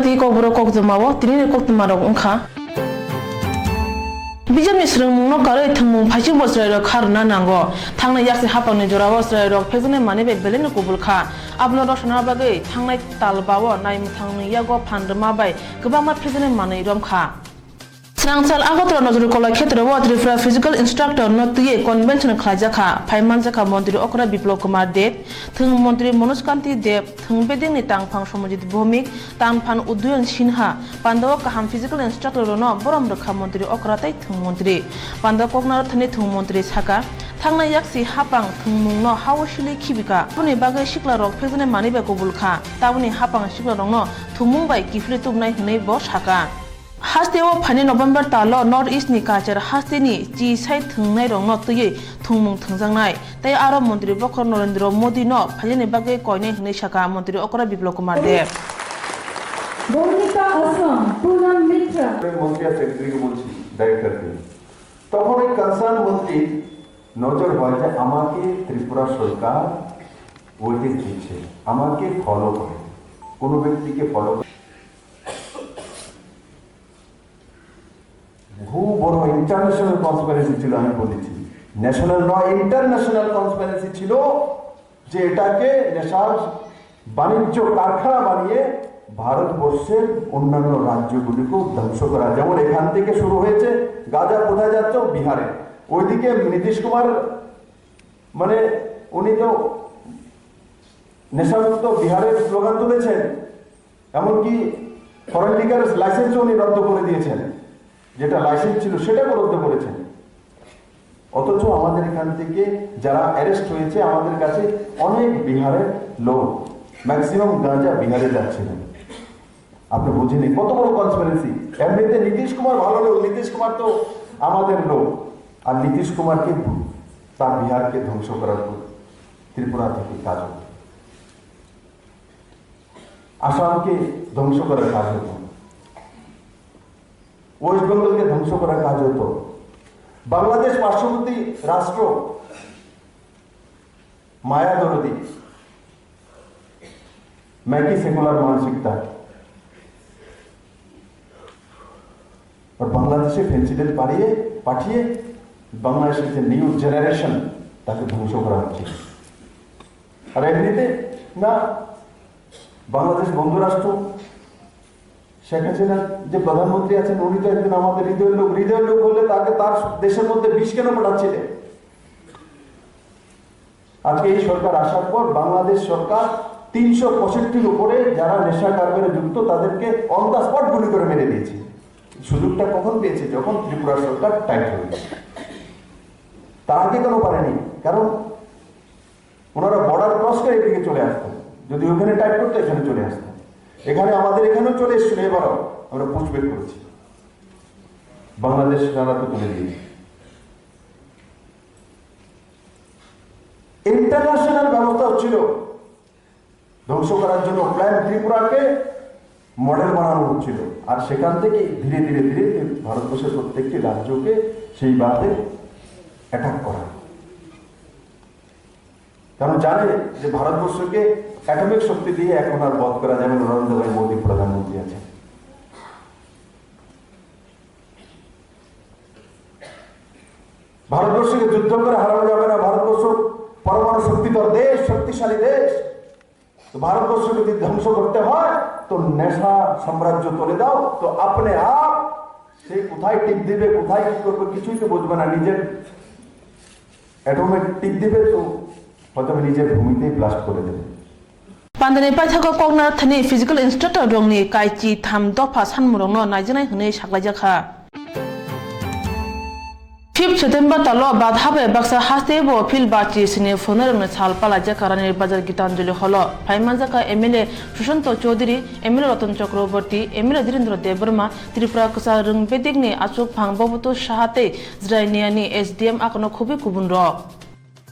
Swrangchati Kokborok Koktwma tini Koktwma rok ungkha bijamni srengmungno karoi thangmung phaiching bosrai rok kharna nango thangnai yakse hapangni jorao srai rok phejne mani be belene kubul kha abno rosna bagai thangnai talbawo naimthangni yago phandma bai kwbangma phejne mani rom kha Swrangchati Agotra nojor kola khetrowo trifra physical instructor no tuye convention khlajaka phaimanjaka mantri okra biplop kumar deb thung mantri manuskanti deb thung bedingni tangphang somojit bhomik tanphan uddoyon sinha pandaw kaham physical instructor no borom rakha mantri okra tai thung mantri pandaw koknar thani thung mantri saka thangnai yaksi hapang thungmung no hawsili khibika puni bagai sikla rok phejne manibe kubul kha tabuni hapang sikla rok no thungmung bai kifli tubnai hnei bo saka Hasteo Pani November Talo Northeast ni Kacher Hastini Ji Sai Thungnai Rong no tuye thungmung thungjangnai tai aro mantri Bokor Narendra Modi no phajini bagai koine hnei saka mantri Okra Biplop Kumar Deb Bhumika Asam Punam Mitra মন্ত্রী secretary বলছি ডাইরেক্টরকে তখন ওই concern মন্ত্রী নজর হয় যে আমাকে ত্রিপুরা সরকার weightage দিচ্ছে আমাকে ফলো করে কোনো ব্যক্তিকে ফলো করে বহু বড় ইন্টারন্যাশনাল কনসপিরেসি ছিল আমি বলেছি ন্যাশনাল নয় ইন্টারন্যাশনাল কনসপিরেসি ছিল যে এটাকে নেশার বাণিজ্য কারখানা বানিয়ে ভারতবর্ষের অন্যান্য রাজ্যগুলিকেও ধ্বংস করা যেমন এখান থেকে শুরু হয়েছে গাঁজা কোথায় যাচ্ছে বিহারে ওইদিকে নীতিশ কুমার মানে উনি তো নেশামুক্ত বিহারের স্লোগান তুলেছেন এমনকি ফরেন লিকার লাইসেন্স উনি রদ্দ করে দিয়েছেন যেটা লাইসেন্স ছিল সেটাকে রদ্দ করেছেন অথচ আমাদের এখান থেকে যারা অ্যারেস্ট হয়েছে আমাদের কাছে অনেক বিহারের লোক ম্যাক্সিমাম গাঁজা বিহারে যাচ্ছিলেন আপনি বুঝেনি কত বড় কনসপিরেসি এমনিতে নীতিশ কুমার ভালো লোক নীতিশ কুমার তো আমাদের লোক আর নীতিশ কুমারকে তার বিহারকে ধ্বংস করার ত্রিপুরা থেকে কাজ হতো আসামকে ধ্বংস করার কাজ হতো ওয়েস্ট বেঙ্গলকে ধ্বংস করার কাজ হতো বাংলাদেশ পার্শ্ববর্তী রাষ্ট্র মায়া দরদি मैकी सेकुलर मानसिकता और बांग्लादेशे फेंसिडिल पाठिए बांग्लादेशेर जे निउ जेनारेशन ताके ध्वंस करा हच्छे और एमनिते ना बांग्लादेश बंधु राष्ट्र शेख हासिना जे प्रधानमंत्री आছেন উনি তো একজন আমাদের হৃদয়ের লোক হলে তাকে তার দেশের মধ্যে বিষ কেন পাঠাচ্ছিলেন আজকে এই সরকার আসার পর বাংলাদেশ সরকার 365 উপরে যারা নেশা কারবারে যুক্ত তাদেরকে অন দা স্পট গুলি করে মেরে দিয়েছে সুযোগটা কখন পেয়েছে যখন ত্রিপুরা সরকার টাইট হয়ে গেছে তার আগে কেন পারেনি কারণ ওনারা বর্ডার ক্রস করে এদিকে চলে আসতেন যদি ওখানে টাইট করতে এখানে চলে আসতেন এখানে আমাদের এখানেও চলে এসেছিল এবারও আমরা পুশব্যাক করেছি বাংলাদেশ সেনারা তো তুলে দিয়েছে ইন্টারন্যাশনাল ব্যবস্থা ছিল ধ্বংস করার জন্য প্ল্যান ত্রিপুরাকে মডেল বানানো হচ্ছিল আর সেখান থেকে ধীরে ধীরে ধীরে ভারতবর্ষের প্রত্যেকটি রাজ্যকে সেইভাবে অ্যাটাক করা কারণ জানে যে ভারতবর্ষকে অ্যাটমিক শক্তি দিয়ে এখন আর বধ করা যাবে নরেন্দ্র ভাই মোদী প্রধানমন্ত্রী আছেন ভারতবর্ষকে যুদ্ধ করে হারানো যাবে না ভারতবর্ষ পরমাণু শক্তিধর দেশ শক্তিশালী দেশ तो भारतवर्ष को यदि ध्वंस करते हैं तो नेशा साम्राज्य तोले दाओ तो अपने आप से কোথায় টিক দিবে কোথায় কি করবে কিছুই তো বুঝবে না নিজের অ্যাটমিক টিক দিবে তো হয়তো নিজের ভূমিতেই ব্লাস্ট করে দেবে Pandani paithako koknar thani physical instructor rongni kaichi tham dofa sanmurong no naijnai hnei saklajaka 5 September talo badhabe baksa hastebo phil bachi sine fonerong chal palaja karani bazar gitanjali holo phaimanjaka MLA Sushanta Chaudhary MLA Ratan Chakraborty MLA Dhirendra Debarma Tripura Kasa rung bedigni achuk phang bobuto sahate jrainiani SDM akono khubi kubun ro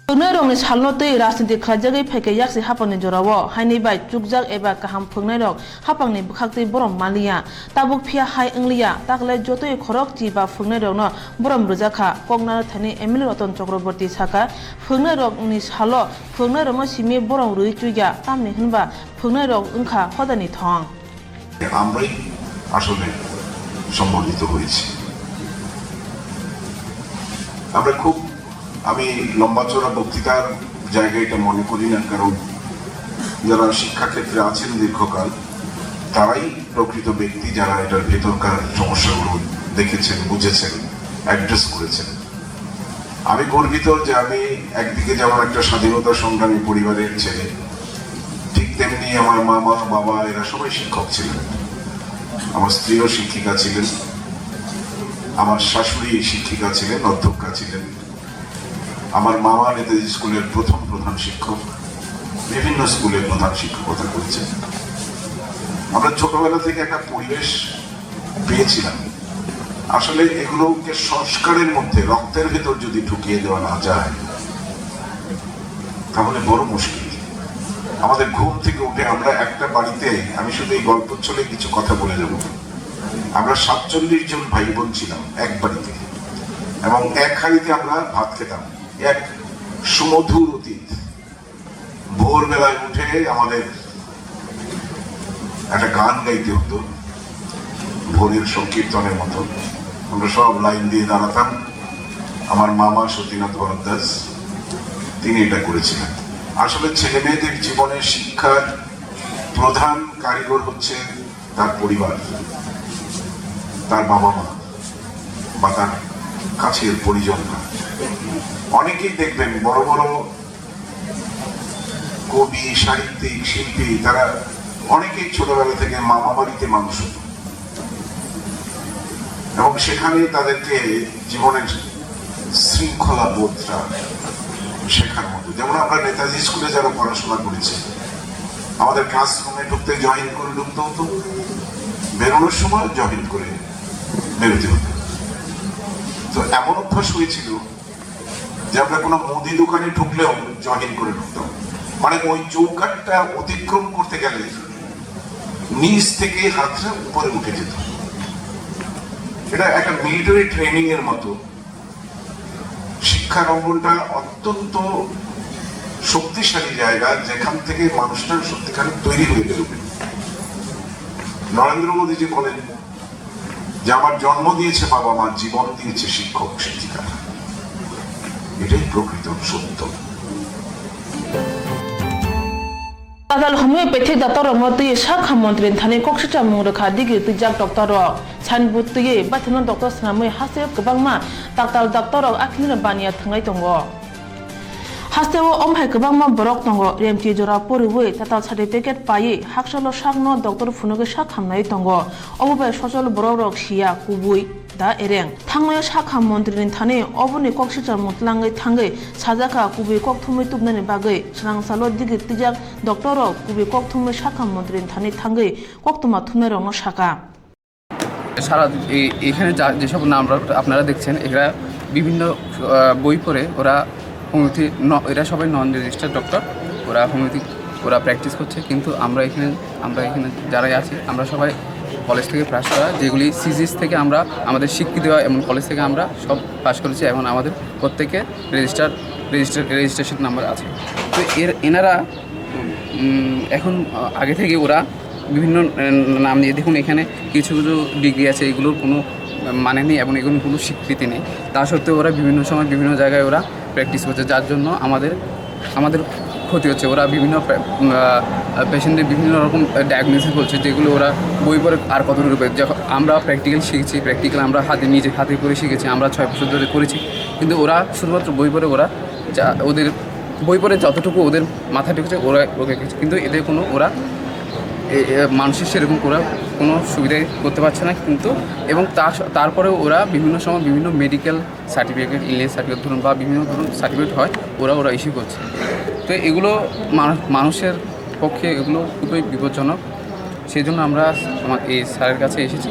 Fungnai salno tui राजनीति खाजाgai phaike yakse hapangni jorao haini bai chukjak eba kaham fungnai rok hapangni bukhaktui borom maliya tabuk phia hai englia takle jotoi khorok chi ba fungnai rok no borom rujaka koknar thani MLA Ratan Chakraborty saka fungnai rok ni salo fungnai rok no simi borom rui chuya tamni hinba fungnai rok ungkha hodani thong আমরাই আসলে সম্বর্ধিত হয়েছি। আমরা আমি লম্বা চড়া বক্তৃতার জায়গায় এটা মনে করি না, কারণ যারা শিক্ষাক্ষেত্রে আছেন দীর্ঘকাল তারাই প্রকৃত ব্যক্তি, যারা এটার ভেতরকার সমস্যাগুলো দেখেছেন, বুঝেছেন, অ্যাড্রেস করেছেন। আমি গর্বিত যে আমি একদিকে যেমন একটা স্বাধীনতা সংগ্রামী পরিবারের ছেলে, ঠিক তেমনি আমার মামা বাবা এরা সবাই শিক্ষক ছিলেন, আমার স্ত্রীও শিক্ষিকা ছিলেন, আমার শাশুড়ি শিক্ষিকা ছিলেন, অধ্যক্ষা ছিলেন, আমার মামা নেতাজি স্কুলের প্রধান শিক্ষক, বিভিন্ন স্কুলের প্রধান শিক্ষকতা করেছেন। আমরা ছোটবেলা থেকে একটা পরিবেশ পেয়েছিলাম। আসলে এগুলোকে সংস্কারের মধ্যে রক্তের ভেতর যদি ঢুকিয়ে দেওয়া না যায় তাহলে বড় মুশকিল। আমাদের ঘুম থেকে উঠে আমরা একটা বাড়িতে, আমি শুধু এই গল্প চলে কিছু কথা বলে যাব, আমরা 47 জন ভাই বোন ছিলাম এক বাড়িতে, এবং এক হাঁড়িতে আমরা ভাত খেতাম। এক সুমধুর অতীত। ভোরবেলায় উঠে আমাদের একটা গান গাইতে হতো, ভোরের সংকীর্তনের মতো। আমরা সব লাইন দিয়ে দাঁড়াতাম। আমার মামা সতীনাথ ভরদ্বাজ তিনি এটা করেছিলেন। আসলে ছেলে মেয়েদের জীবনের শিক্ষার প্রধান কারিগর হচ্ছে তার পরিবার, তার বাবা মা বা তার কাছের পরিজনরা। অনেকেই দেখবেন বড় বড় কবি, সাহিত্যিক, শিল্পী, তারা অনেকেই ছোটবেলা থেকে মামা বাড়িতে মানুষ হতো, এবং সেখানে তাদেরকে জীবনের শৃঙ্খলা বোধটা শেখার মতো। যেমন আমরা নেতাজি স্কুলে যারা পড়াশোনা করেছি, আমাদের ক্লাসরুমে ঢুকতে জয়েন করে ঢুকতে হতো, বেরোনোর সময় জয়েন করে বেরোতে হতো। তো এমন অভ্যাস হয়েছিল যে আমরা কোনো মুদি দোকানে ঢুকলেও জয়েন করে ঢুকতাম। মানে ওই চৌকাঠটা অতিক্রম করতে গেলে নিচ থেকে হাতটা উপরে উঠে যেত। এটা একটা মিলিটারি ট্রেনিং এর মতো। শিক্ষার অঙ্গনটা অত্যন্ত শক্তিশালী জায়গা, যেখান থেকে মানুষটা সত্যিকারে তৈরি হয়ে বেরোবে। নরেন্দ্র মোদীজি বলেন যে আমার জন্ম দিয়েছে বাবা মা, জীবন দিয়েছে শিক্ষক শিক্ষিকারা। এটাই প্রকৃত সত্য। Adal homeopathy doctor moti shakha mantri thani koksita mungrakha digi tijak doctor rok san butye bathana doctor snamui hase kwbangma doctor rok akhilina bania thangai tongo hasteo omhai kwbangma borok tongo remti jora poriwe tatal certificate paye haksalo shakno doctor phunoge shakhamnai tongo obobai sojol borok rok sia kubui da ereng thangnayo shakha mantri thani oboni koksita mutlangai thangai sajaka kubi kokthumai tubnani bagai Swrangchalo digi tijak doctor rok kubi kokthumai shakha mantri thani thangai Koktwma thumai rokno shaka সারা এখানে যেসব নাম আপনারা দেখছেন, এরা বিভিন্ন বই পড়ে ওরা হোমিওপ্যাথি, এরা সবাই নন রেজিস্টার্ড ডক্টর, ওরা হোমিওপ্যাথি ওরা প্র্যাকটিস করছে। কিন্তু আমরা এখানে যারাই আছি আমরা সবাই কলেজ থেকে পাস করা, যেগুলি সিজিএস থেকে আমরা আমাদের স্বীকৃতি দেওয়া এমন কলেজ থেকে আমরা সব পাস করেছি, এবং আমাদের প্রত্যেকে রেজিস্ট্রেশন নাম্বার আছে। তো এনারা এখন আগে থেকে ওরা বিভিন্ন নাম দিয়ে, দেখুন এখানে কিছু কিছু ডিগ্রি আছে, এগুলোর কোনো মানে নেই এবং এগুলোর কোনো স্বীকৃতি নেই। তা সত্ত্বেও ওরা বিভিন্ন সময় বিভিন্ন জায়গায় ওরা প্র্যাকটিস করছে, যার জন্য আমাদের ক্ষতি হচ্ছে। ওরা বিভিন্ন পেশেন্টের বিভিন্ন রকম ডায়াগনোসিস করছে, যেগুলো ওরা বই পড়ে আর কতটুকু রূপে। যখন আমরা প্র্যাকটিক্যাল শিখেছি, প্র্যাকটিক্যাল আমরা নিজে হাতে করে শিখেছি, আমরা 6 বছর ধরে করেছি, কিন্তু ওরা শুধুমাত্র বই পড়ে ওদের বই পড়ে যতটুকু ওদের মাথায় ঢুকেছে ওরা কিন্তু এদের কোনো ওরা মানুষের সেরকম ওরা কোনো সুবিধাই করতে পারছে না। কিন্তু এবং তারপরেও ওরা বিভিন্ন সময় বিভিন্ন মেডিকেল সার্টিফিকেট, ইংলিশ সার্টিফিকেট ধরুন বা বিভিন্ন ধরুন সার্টিফিকেট হয়, ওরা ইস্যু করছে। তো এগুলো মানুষের পক্ষে এগুলো খুবই বিপজ্জনক। সেই জন্য আমরা এই স্যারের কাছে এসেছি,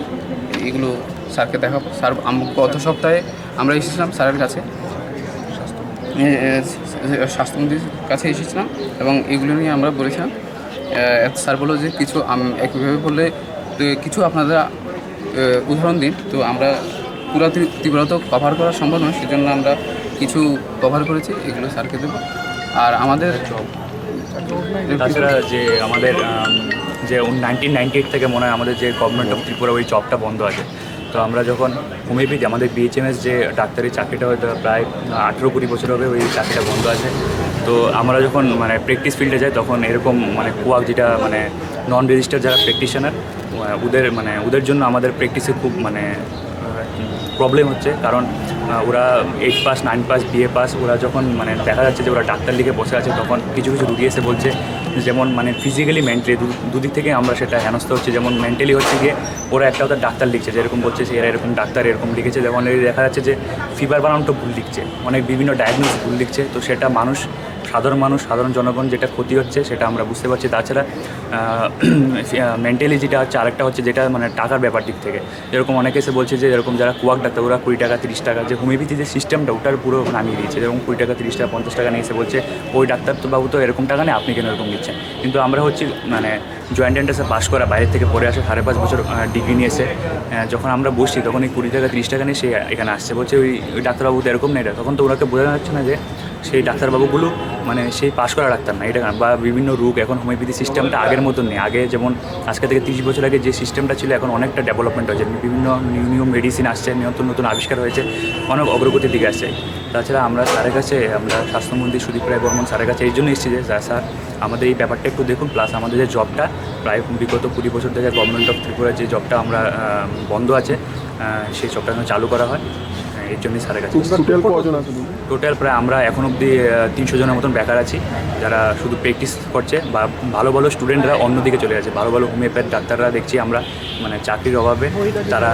এগুলো স্যারকে দেখাবো। স্যার গত সপ্তাহে আমরা এসেছিলাম স্যারের কাছে, স্বাস্থ্যমন্ত্রীর কাছে এসেছিলাম, এবং এগুলো নিয়ে আমরা বলেছিলাম। স্যার বললো যে কিছু একইভাবে বললে কিছু আপনারা উদাহরণ দিন। তো আমরা পুরো তীব্রত কভার করা সম্ভব নয়, সেজন্য আমরা কিছু কভার করেছি, এগুলো স্যারকে দেবো। আর আমাদের তাছাড়া যে আমাদের যে 1998 থেকে মনে হয় আমাদের যে গভর্নমেন্ট অফ ত্রিপুরা ওই জবটা বন্ধ আছে। তো আমরা যখন হোমিওপ্যাথি আমাদের বিএইচএমএস যে ডাক্তারি চাকরিটা হয়তো প্রায় 18-20 বছর হবে ওই চাকরিটা বন্ধ আছে। তো আমরা যখন মানে প্র্যাকটিস ফিল্ডে যাই তখন এরকম মানে কোয়াক যেটা মানে নন রেজিস্টার যারা প্র্যাকটিশনার ওদের জন্য আমাদের প্র্যাকটিসে খুব মানে প্রবলেম হচ্ছে, কারণ ওরা 8 পাস 9 পাস বিএ পাস ওরা যখন মানে দেখা যাচ্ছে যে ওরা ডাক্তার লিখে বসে আছে, তখন কিছু রুগী এসে বলছে যেমন মানে ফিজিক্যালি মেন্টালি দুদিক থেকে আমরা সেটা হেনস্থা হচ্ছে। যেমন মেন্টালি হচ্ছে গিয়ে ওরা একটা ওদের ডাক্তার লিখছে, যেরকম বলছে যে এরা এরকম ডাক্তার এরকম লিখেছে, যেমন দেখা যাচ্ছে যে ফিভার বানানোটা ভুল লিখছে, অনেক বিভিন্ন ডায়াগনোস ভুল লিখছে। তো সেটা সাধারণ জনগণ যেটা ক্ষতি হচ্ছে সেটা আমরা বুঝতে পারছি। তাছাড়া মেন্টালি যেটা হচ্ছে আরেকটা হচ্ছে যেটা মানে টাকার ব্যাপার দিক থেকে, যেরকম অনেকে এসে বলছে যে এরকম যারা কুয়াক ডাক্তার ওরা 20 টাকা 30 টাকা, যে হোমিওপ্যাথি যে সিস্টেমটা ওটার পুরো নামিয়ে দিয়েছে, যেরকম 20 টাকা 30 টাকা 50 টাকা নিয়ে এসে বলছে ওই ডাক্তার তো বাবু তো এরকম টাকা নেই, আপনি কেন এরকম দিচ্ছেন। কিন্তু আমরা হচ্ছে মানে জয়েন্ট এন্ট্রান্সে পাস করা, বাইরে থেকে পড়ে আসে 5.5 বছর ডিগ্রি নিয়ে এসে যখন আমরা বসছি তখন এই 20 টাকা 30 টাকা নিয়ে সে এখানে আসছে, বলছে ওই ডাক্তারবাবু তো এরকম নেই। তখন তো ওনাকে বোঝানো যাচ্ছে না যে সেই ডাক্তারবাবুগুলো মানে সেই পাশ করা ডাক্তার না, এটা বা বিভিন্ন রোগ এখন হোমিওপ্যাথি সিস্টেমটা আগের মতন নেই। আগে যেমন আজকে থেকে 30 বছর আগে যে সিস্টেমটা ছিল এখন অনেকটা ডেভেলপমেন্ট হয়েছে, বিভিন্ন নিউ মেডিসিন আসছে, নতুন আবিষ্কার হয়েছে, অনেক অগ্রগতির দিকে আসছে। তাছাড়া আমরা স্যারের কাছে, আমরা স্বাস্থ্যমন্ত্রী সুদীপ রায় বর্মন স্যারের কাছে এই জন্য এসেছি যে স্যার আমাদের এই ব্যাপারটা একটু দেখুন, প্লাস আমাদের যে জবটা প্রায় বিগত 20 বছর থেকে গভর্নমেন্ট অফ ত্রিপুরার যে জবটা আমরা বন্ধ আছে সেই জবটা চালু করা হয়, এর জন্যই স্যারের কাছে। টোটাল প্রায় আমরা এখন অবধি 300 জনের মতন বেকার আছি, যারা শুধু প্র্যাকটিস করছে বা ভালো ভালো স্টুডেন্টরা অন্যদিকে চলে গেছে। ভালো হোমিওপ্যাথ ডাক্তাররা দেখছি আমরা মানে চাকরির অভাবে তারা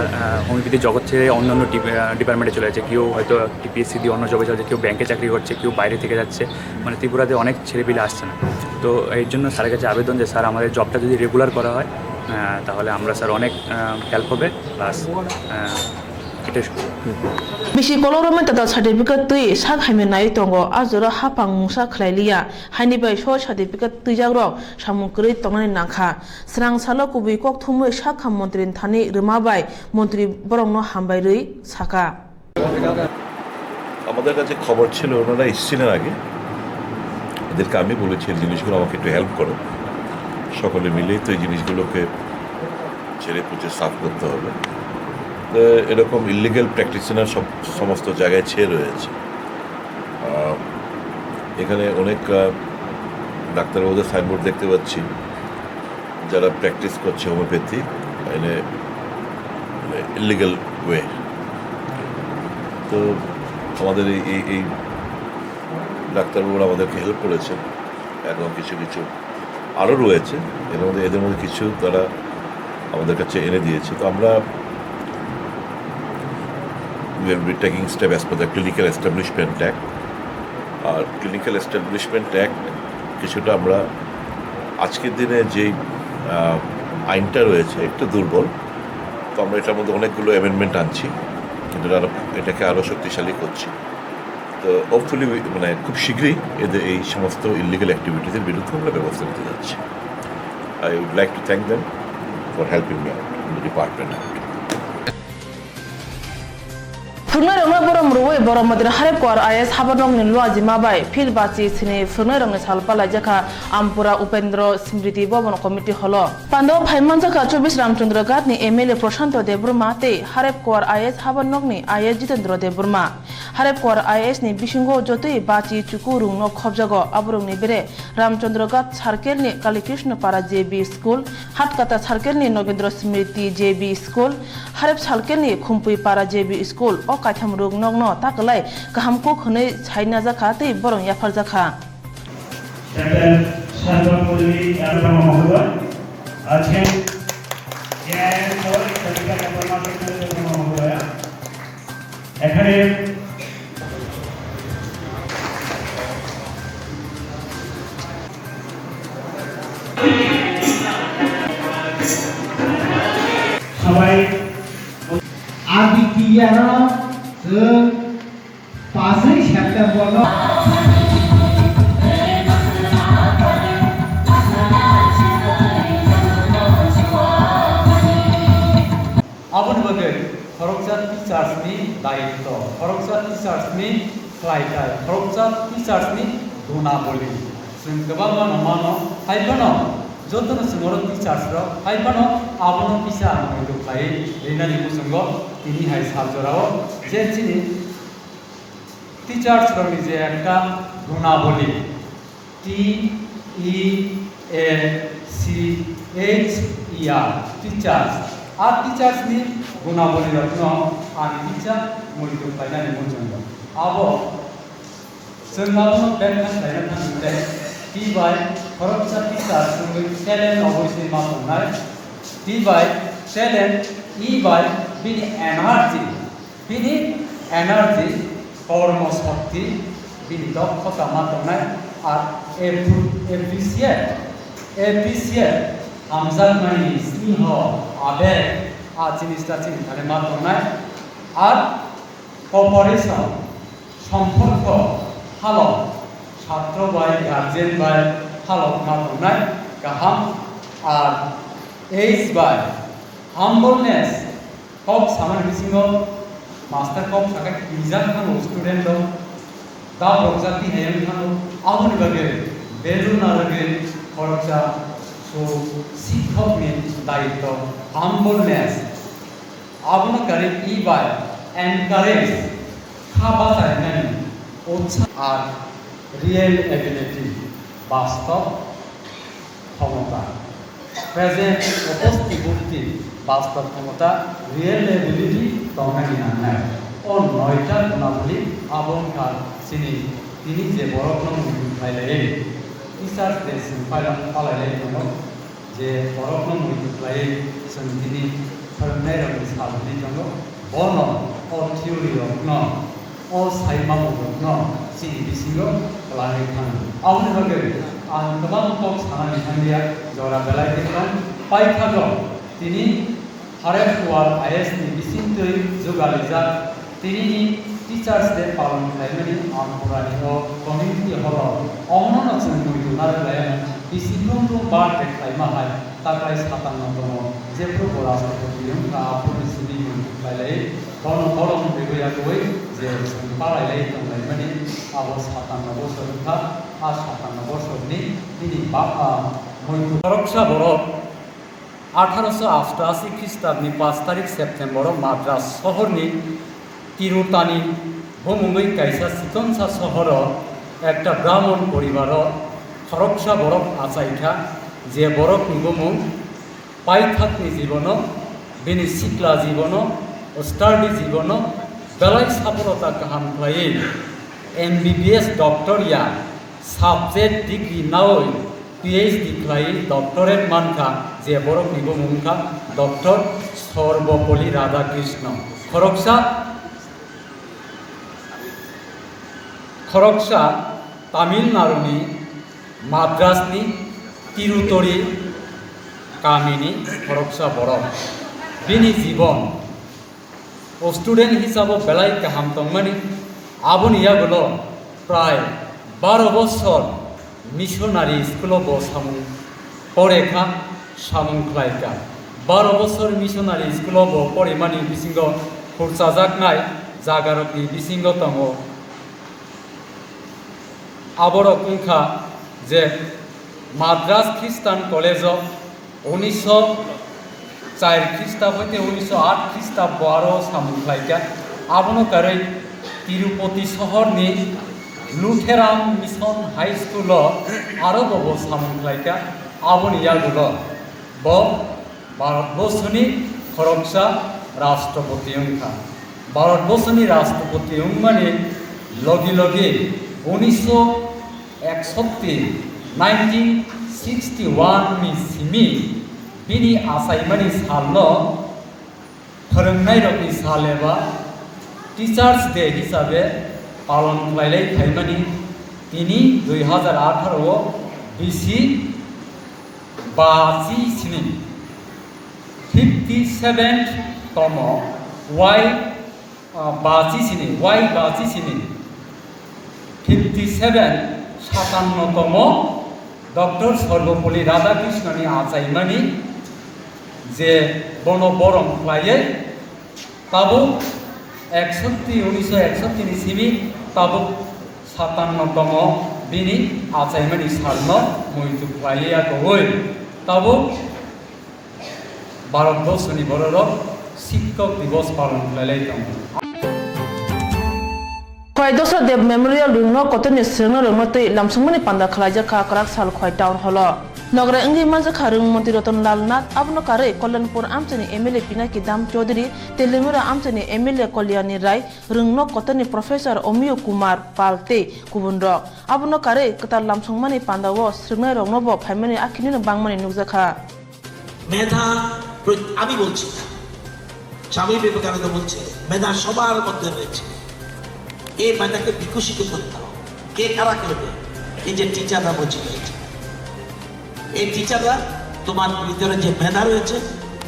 হোমিওপ্যাথি জগৎ ছেড়ে অন্যান্য ডিপার্টমেন্টে চলে যাচ্ছে। কেউ হয়তো টিপিএসসি দিয়ে অন্য জবে চলছে, কেউ ব্যাংকে চাকরি করছে, কেউ বাইরে থেকে যাচ্ছে, মানে ত্রিপুরাতে অনেক ছেলেপিলে আসছে না। তো এর জন্য স্যারের কাছে আবেদন যে স্যার আমাদের জবটা যদি রেগুলার করা হয় তাহলে আমরা স্যার অনেক হেল্প হবে, plus Bisi kolorome tata certificate tui sak haime nai tongo azura hapang musa khlailia haini bai sho certificate tui jagrok samukri tongnani nangkha Swrangchati kubi Koktwma sak ham mantri thani rima bai mantri borongno hambai rui saka আমাদের কাছে খবর ছিল ওনারা এসেছিলেন আগে, এদেরকে আমি বলেছি এই জিনিসগুলো আমাকে একটু হেল্প করো, সকলে মিলেই তো এই জিনিসগুলোকে ছেড়ে পুঁচে সাফ করতে হবে। এরকম ইলিগাল প্র্যাকটিশনার সমস্ত জায়গায় ছেয়ে রয়েছে। এখানে অনেক ডাক্তারবাবুদের সাইনবোর্ড দেখতে পাচ্ছি যারা প্র্যাকটিস করছে হোমিওপ্যাথি ইলিগাল ওয়ে। তো আমাদের এই ডাক্তারবাবুরা আমাদেরকে হেল্প করেছে, এবং কিছু আরও রয়েছে এদের মধ্যে কিছু তারা আমাদের কাছে এনে দিয়েছে। তো আমরা we will be taking step as per the Clinical Establishment Act. R Clinical Establishment Act কিছুটা আমরা আজকের দিনে যেই আইনটা রয়েছে একটু দুর্বল, তো আমরা এটার মধ্যে অনেকগুলো অ্যামেন্ডমেন্ট আনছি, কিন্তু এটাকে আরও শক্তিশালী করছি। তো হোপফুলি মানে খুব শীঘ্রই এদের এই সমস্ত ইলিগাল অ্যাক্টিভিটিসের বিরুদ্ধে আমরা ব্যবস্থা নিতে যাচ্ছি। I would like to thank them for helping me out in the department. Furnai rongna borom ruwe borom madina harep kwar IS habanong ni luaji mabai phil bachi sini furnai rongna salpala jaka Ampura Upendro Smriti Bhavan Committee holo Pando Phaiman jaka 24 Ramchandra Gat ni MLA Prashanto Debrma te harep kwar IS habanong ni IS Jitendra Debrma harep kwar IS ni bisingo jotoi bachi chukurung no khobjago abrong ni bere Ramchandra Gat Circle ni Kalikrishna Para JB School Hatkata Circle ni Nogendra Smriti JB School harep Circle ni Khumpui Para JB School কাঠাম রোগ নগ্ন তাকলাই কাহামকো খনে ছাইনা জাখা তে বরং ইয়াফার জাখা এখানে সবাই Aditya जों 5 सेप्तेम्बर आबुन बगे Swrangchati टीचार्सनि दायित्व Swrangchati टीचार्सनि खालायथाय Swrangchati टीचार्सनि गुनाबलि जों गोबां मानो हायबनो যতন সুমর টিচার্স র হাইপানো আবনো পিসা মইদু খাই রিনানি মুসঙ্গ তিনি হাই সালজরাও যে চিনি টিচার্স রনি যে একটা গুণাবলী TEACHER টিচার্স আর টিচার্স নি গুণাবলী রত্ন আমি টিচার মইদু খাইনানি মুসঙ্গ আবো जोंनावनो बेंखान लायना थांदों टिबाय खरकसाति सारसुंगै टेलेन्ट अबयसे मावनाय टिबाय टेलेन्ट इबाय बिनि एनार्जी कर्म शक्ति बिनि दक्षता मावनाय आर एप्रिसिएट हामजानायनि स्नेह आबेग आ जिनिसटा जोंनि थाखाय मावनाय आर कपारेशन सम्पर्क हालत छात्र बाय गार्जेन बाय हालत मावनाय गाहाम आर एज बाय हाम्बलनेस कब सामान बिसिङाव मास्टार कब थाखाय बिजाब थांगौ स्टुडेन्ट दं दा रंजाति हायम थांगौ आबनि बागै बेलु नालागै खरचा सो शिक्षकनि दायित्व हाम्बलनेस आबनो गारि इ बाय एनकारेज खाबा जायनानै আর রিয়েল এবিলিটি বাস্তব ক্ষমতা প্রেজেন্ট উপস্থিতি বাস্তব ক্ষমতা রিয়েল এবিলিটি তংনানি নানায় ও 9টা গুণাবলী আবংকার তিনি যে বরকনম ফাইলাই টিচার্স ডে ফাইলাই दङ যে বরকনম ফাইলাই जों তিনি फोरोंनाय रावनि साबनि दङ बन अ थिउरि रत्न अ साइमा मदन सिनि बिसिङाव लानाय थाङो आउनि बागै आं गोबां टक सानानै थांलिया जरा बेलायदों पाइथागो तिनि हारेफ वाल आइएसनि बिसिंथै जौगालिजा तिनि टिचार्स डे पालन खालामनायनि आमफरानि कमिउनिटि हल अमन जों मुलुगनार लायन बिसिंखौ बार्डे खालामनाय थाखाय सातानो दङ जेफोर राष्ट्रपति जोंहा पुलिसनि मुलुगलाय गन गरम बेगयाखै जे पालायलाय दंलाय माने आब 57 बोसोरखा आ 57 बोसोरनि दिनै बापा मयथु खरकसा बरक 1888 ख्रीष्टाब्दनि 5 तारिख सेप्टेम्बर माद्रास शहरनि तिरुतानि भूमुङै कायसा सिकनसा शहर একটা ব্রাহ্মণ পরিবার খরকসা বরক আচাইখা যে বরক নিবমুং পাইথাকনি জীবন বিনি সিকলা জীবন ও স্টাডি জীবন বেলাই সাফলতা গাহাম খাই MBBS ডক্টর ইয়া সাবজেক্ট ডিগ্রি নাওই PhD খাই ডক্টরেট মানখা যে বরক নিবমুংখা ডক্টর সর্বপল্লী রাধাকৃষ্ণ खरकसा तामिलनाडुनि माद्रासनि तिरुतरी गामिनि खरकसा बरक बिनि जीवन स्टूडेंट हिसाबै बेलाय गाहाम दंमोन आबनि यागुलो प्राय 12 बोसोर मिशनारि स्कुलाव सामुं परेखा सामुं खालायखा 12 बोसोर मिशनारि स्कुलाव परेमानि बिसिङाव खुरसाजाकनाय जागारकनि बिसिङाव दङ आबरक उनखा जे माद्रास ख्रिस्टान कलेज 1904 ख्रीष्टाब्द हते 1908 ख्रीष्टाब्द आरो सामुंख्लायखा आबनो कारै तिरुपति शहरनि लुथेरान मिशन हाई स्कूल आरो बबो सामुंख्लायखा आबनि यागुलो ब भारतबर्षनि खरकसा राष्ट्रपति उनखा भारतबर्षनि राष्ट्रपति उनमानि लगे लगे 1961 मिसिमि बिनि आसायमानि सालनो फोरोंनाय रकनि साल एबा टीचार्स डे हिसाबै पालन खालायलाय थाइमानि तिनि 2018 बिसि 57 तम वाइ 57 तम डॉक्टर सर्वपल्ली राधाकृष्णनि आचायमानि जे बन बरम खालायै ताबो 1961 सिमि ताबो 57 तम बिनि आचायमानि सालनो मयथु खालाया गय তাবো ভারতবর্ষनि বড় শিক্ষক দিবস পালন লাইলাম Khoi dosra dev memorial ringno kotoni srengno rengmotei lamsungmani panda khalaija kha karak sal khoi town holo Nogra ingi manja kharung monti roton lalnat abno kare Kollanpur amchani MLA Pinaki Dam Chaudhary Telimura amchani MLA Kolyani Rai rungno kotoni Professor Omiyo Kumar Palte kubunro abno kare ketar lamsungmani pandawo srengno rongno bo phaimani akhini bangmani nukjakha মেধা আমি বলছি স্বামী বিবেকানন্দ বলছে মেধা সবার মধ্যে রয়েছে এই মেধাকে বিকশিত করতে হবে কে কারা করবে এই যে টিচাররা বলছে এই টিচাররা তোমার ভিতরে যে মেধা রয়েছে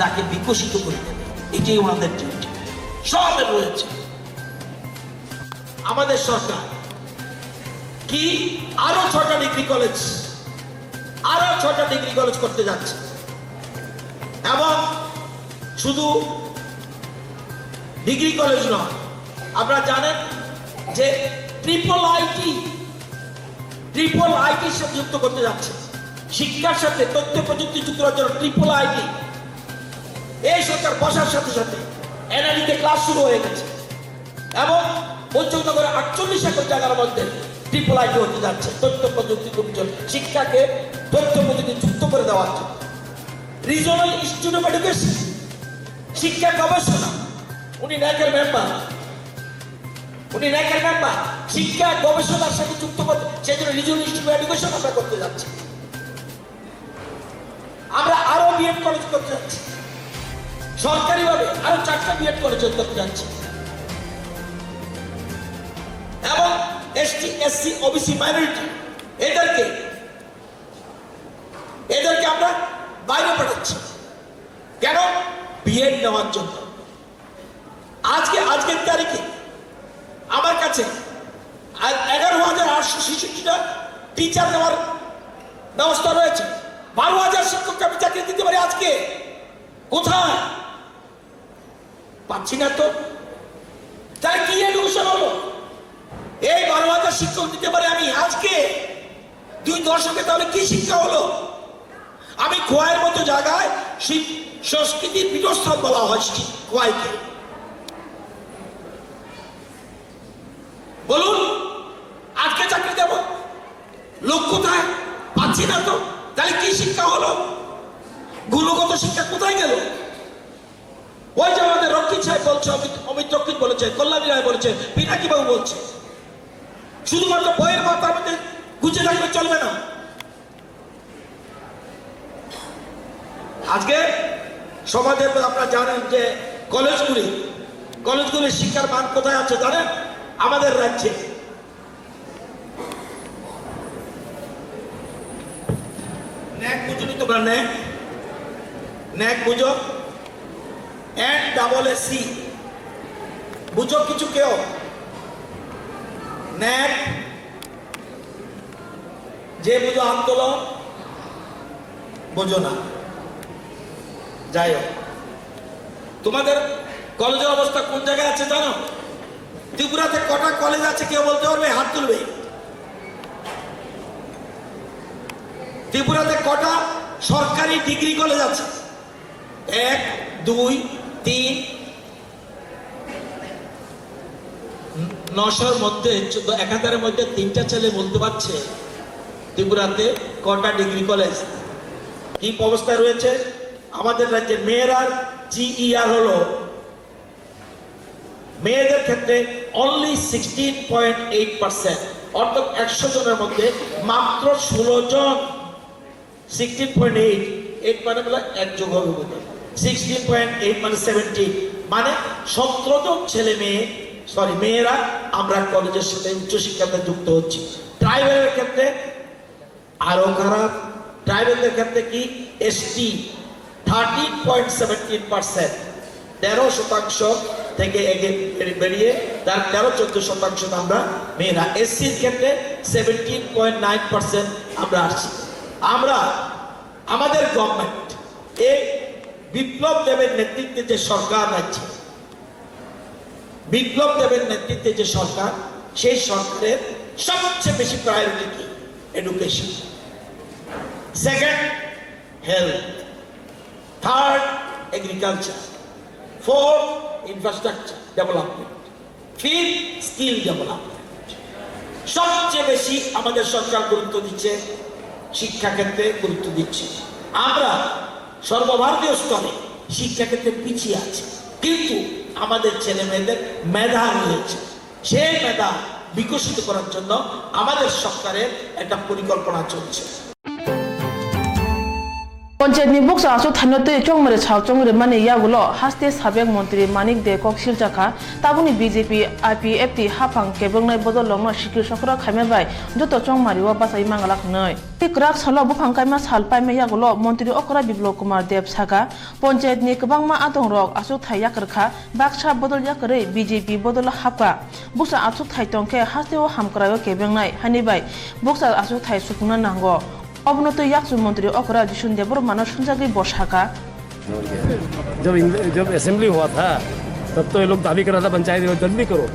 তাকে বিকশিত করে দেবে এটাই ওনাদের ডিউটি সবের রয়েছে আমাদের সরকার কি আরো 6টা ডিগ্রি কলেজ করতে যাচ্ছে এবং শুধু ডিগ্রি কলেজ নয় আপনারা জানেন যে ট্রিপল আইটি সাথে যুক্ত করতে যাচ্ছে শিক্ষার সাথে তথ্য প্রযুক্তি যুক্ত করার জন্য ট্রিপল আইটি এই সরকার বসার সাথে সাথে এনআইডিতে ক্লাস শুরু হয়ে গেছে এবং পঞ্চনগরে 48 একর জায়গার মধ্যে ট্রিপল আইটি হতে যাচ্ছে তথ্য প্রযুক্তি শিক্ষাকে তথ্য প্রযুক্তি যুক্ত করে দেওয়ার জন্য রিজনাল ইনস্টিটিউট অফ এডুকেশন শিক্ষা গবেষণা উনি ন্যাকের মেম্বার শিক্ষা গবেষণার সাথে যুক্ত করতে সেই জন্য রিজনাল ইনস্টিটিউট অফ এডুকেশন আমরা করতে যাচ্ছি আমরা আরো বিএড কলেজ করতে যাচ্ছি সরকারিভাবে আরো 4টা বিএড কলেজ করতে যাচ্ছি এবং এসটি এসসি ওবিসি মাইনরিটি এদেরকে আমরা বাইরে পাঠাচ্ছি কেন বিএড নেওয়ার জন্য আজকের তারিখে আমার কাছে 11,866টা টিচার নেওয়ার ব্যবস্থা রয়েছে 12,000 শিক্ষককে আমি চাকরি দিতে পারি আজকে কোথায় পাচ্ছি না তো তাই কি এডুকেশন হলো এই 12,000 শিক্ষক দিতে পারি আমি আজকে 2 দশকে তাহলে কি শিক্ষা হলো আমি খোয়াইয়ের মতো জায়গায় সংস্কৃতির পীঠস্থান বলা হয় খোয়াইকে বলুন আজকে চাকরি দেব লোক কোথায় পাচ্ছি না তো তাহলে কি শিক্ষা হলো গুণগত শিক্ষা কোথায় গেল ওই যে আমাদের রক্ষিত সাহেব বলছে অমিত রক্ষিত বলেছে কল্যাণী রায় বলেছে পিনাকি বাবু বলছে শুধুমাত্র বইয়ের মাথার মধ্যে গুছে থাকলে চলবে না আজকে সমাজে আপনারা জানেন যে কলেজগুলি শিক্ষার মান কোথায় আছে জানেন আমাদের রাজ্যে ন্যাক বুঝুনি তোমরা ন্যাক বুঝো NSSC বুঝো কিছু কেউ ন্যাক যে বুঝো আন্দোলন বোঝো না যাই হোক তোমাদের কলেজের অবস্থা কোন জায়গায় আছে জানো ত্রিপুরাতে কটা কলেজ আছে কেউ বলতে পারবে হাত তুলবে ত্রিপুরাতে কটা সরকারি ডিগ্রি কলেজ আছে 1 2 3 900 মধ্যে 1000 মধ্যে 3টা ছেলে বলতে পারছে ত্রিপুরাতে কটা ডিগ্রি কলেজ কি অবস্থায় রয়েছে আমাদের রাজ্যের মেয়েরা GER হলো মেয়েদের ক্ষেত্রে অনলি 16.8% অর্থাৎ 100 জনের মধ্যে মাত্র 16 জন 16.8 মানে বলে এক যোগ হবে 16.8 মানে 17 মানে 17 জন ছেলে মেয়েরা আমরা কলেজের সাথে উচ্চশিক্ষাতে যুক্ত হচ্ছি ট্রাইবেলের ক্ষেত্রে আরো খারাপ ট্রাইবেলদের ক্ষেত্রে কি ST 13.17% 13% থেকে বেরিয়ে তার 13-14% আমরা মেয়েরা SCর ক্ষেত্রে 17.9% আমরা আসছি আমরা আমাদের গভর্নমেন্ট এই বিপ্লব দেবের নেতৃত্বে যে সরকার আছে বিপ্লব দেবের নেতৃত্বে যে সরকার সেই সরকারের সবচেয়ে বেশি প্রায়োরিটি কি education second health. Third, agriculture. Fourth, infrastructure development. Fifth, skill development. সবচেয়ে বেশি আমাদের সরকার গুরুত্ব দিচ্ছে শিক্ষা ক্ষেত্রে গুরুত্ব দিচ্ছে। আমরা সর্বভারতীয় স্তরে শিক্ষা ক্ষেত্রে পিছিয়ে আছি, কিন্তু আমাদের ছেলে মেয়েদের মেধা রয়েছে। সেই মেধা বিকশিত করার জন্য আমাদের সরকারের একটা পরিকল্পনা চলছে। পঞ্চায়েত নি বক্সা আসো থানতে চংমরে ছাও চংরে মানে ইয়াগুলো হাস্তে সাবেক মন্ত্রী মানিক দে ককশিল জাকা তাবুনি বিজেপি আইপিএফটি হাফাং কেবংনাই বদল লংনা সিকির সকরা খাইমেবাই যত চংমারিও বাসাই মাঙ্গালাক নয় ক্রাক সালো বুফাং কাইমা সাল পাইমে ইয়াগুলো মন্ত্রী অকরা বিপ্লব কুমার দেব সাকা পঞ্চায়েত নি কবাংমা আতং রক আসো থাই ইয়াকরখা বাক্সা বদল ইয়াকরে বিজেপি বদল হাফকা বক্সা আসো থাই টংকে হাস্তে ও হামকরাयो কেবংনাই হানিবাই বক্সা আসো থাই সুকুনা নাंगो अबनतो याक्सु मंत्री अकरा जिसुन देवर मानव संजागी बसाका जब असेंबली हुआ था तब तो ये लोग दावी कर रहा था पंचायत जल्दी करो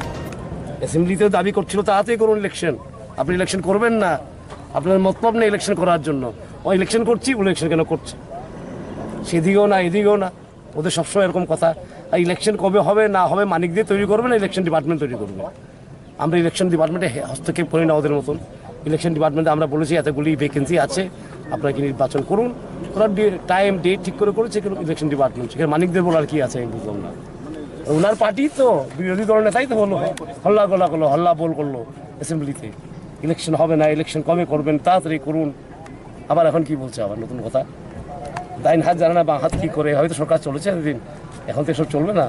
असेंबली तो दावी করছিল তাড়াতাড়ি করুন ইলেকশন আপনি ইলেকশন করবেন না আপনার মতলব নেই ইলেকশন করার জন্য ও ইলেকশন করছি বলে ইলেকশন কেন করছে সেদিকেও না এদিকেও না ওদের সবসময় এরকম কথা আর ইলেকশন কবে হবে না হবে মানিক দিয়ে তৈরি করবে না ইলেকশন ডিপার্টমেন্ট তৈরি করবে আমরা ইলেকশন ডিপার্টমেন্টে হস্তক্ষেপ করি না ওদের মতন ইলেকশন ডিপার্টমেন্টে আমরা বলেছি এতগুলি ভ্যাকেন্সি আছে আপনারা কি নির্বাচন করুন ওরা টাইম ডেট ঠিক করে করেছে ইলেকশন ডিপার্টমেন্ট সেখানে মানিকদের বলার কি আছে আমি বুঝলাম না ওনার পার্টি তো বিরোধী দলের নেতাই তো বললো হল্লা গোলা করলো হল্লা বল করলো অ্যাসেম্বলিতে ইলেকশন হবে না ইলেকশন কবে করবেন তাড়াতাড়ি করুন আবার এখন কি বলছে আবার নতুন কথা ডাইন হাত জানে না বাঁ হাত কী করে হয়তো সরকার চলেছে এতদিন এখন তো এসব চলবে না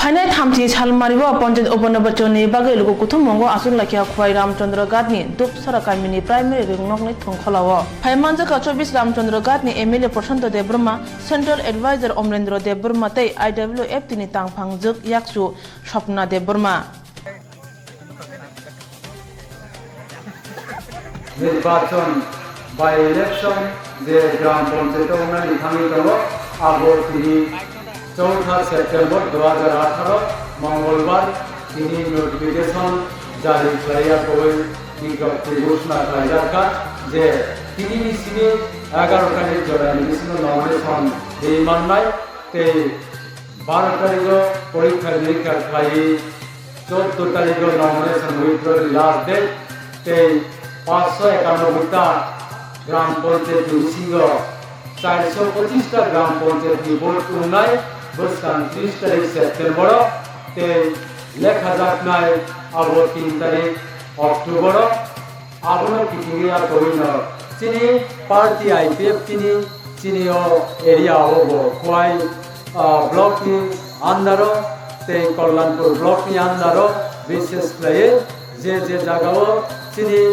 फाइनाल थामथि सालमारिबो पञ्चायत उपनिर्वाचननि बागै लोगो कुथुम मंगो आसुन लाखिया खुवाई रामचंद्र गादनि दुप सराकामिनि प्राइमारि रिंगनकनि थंखलावो फाइमानजका 24 रामचंद्र गादनि एमएलए प्रशांत देबबर्मा सेंट्रल एडवाइजर अमरेंद्र देबबर्मा तै आईडब्ल्यूएफ तिनि तांफांजक याक्सु स्वप्ना देबबर्मा निर्वाचन बाय इलेक्शन जे ग्राम पंचायत उन्नयन थांगि दङ आबो तिनि 4 सेप्टेम्बर 2018 मंगलवार तिनी नोटिफिकेशन जारी खालाया कोई विज्ञप्ति घोषणा खालाया जे तिनी निसिनि 11 तारिख जरानि निसिनि नमिनेशन दिमाननाय ते 12 तारिख परीक्षा निरीक्षा खालाय 14 तारिख नमिनेशन विथड्रॉ लास्ट डेट ते 591 टा ग्राम पंचायत निसिंग 425 टा ग्राम पंचायत भोट उन्नाय बस्तान 30 तारिख सेप्टेम्बर ते लेखा जाकनाय आबो 3 तारिख अक्टोबर आबो किथिया करिनो चिनि पार्टी आईपीएफ चिनि एरिया होबो खुवाई ब्लॉक नि अंदर ते कल्याणपुर ब्लॉक नि अंदर विशेष प्ले जे जगह चिनि